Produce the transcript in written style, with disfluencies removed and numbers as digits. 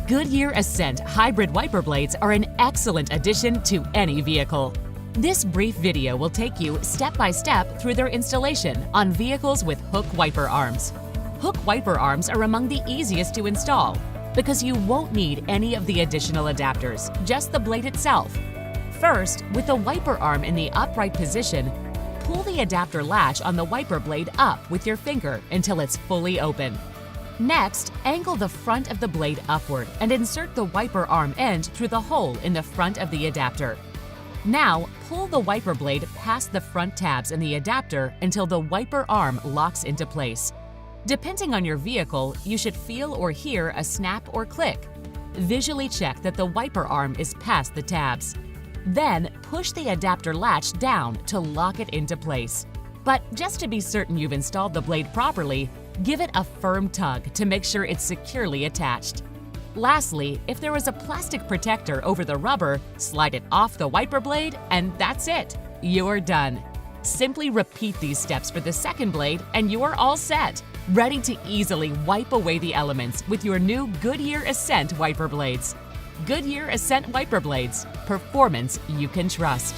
Goodyear Ascent hybrid wiper blades are an excellent addition to any vehicle. This brief video will take you step by step through their installation on vehicles with hook wiper arms. Hook wiper arms are among the easiest to install because you won't need any of the additional adapters, just the blade itself. First, with the wiper arm in the upright position, pull the adapter latch on the wiper blade up with your finger until it's fully open. Next, angle the front of the blade upward and insert the wiper arm end through the hole in the front of the adapter. Now, pull the wiper blade past the front tabs in the adapter until the wiper arm locks into place. Depending on your vehicle, you should feel or hear a snap or click. Visually check that the wiper arm is past the tabs. Then, push the adapter latch down to lock it into place. But just to be certain you've installed the blade properly, give it a firm tug to make sure it's securely attached. Lastly, if there is a plastic protector over the rubber, slide it off the wiper blade and that's it. You're done. Simply repeat these steps for the second blade and you're all set, ready to easily wipe away the elements with your new Goodyear Ascent wiper blades. Goodyear Ascent wiper blades, performance you can trust.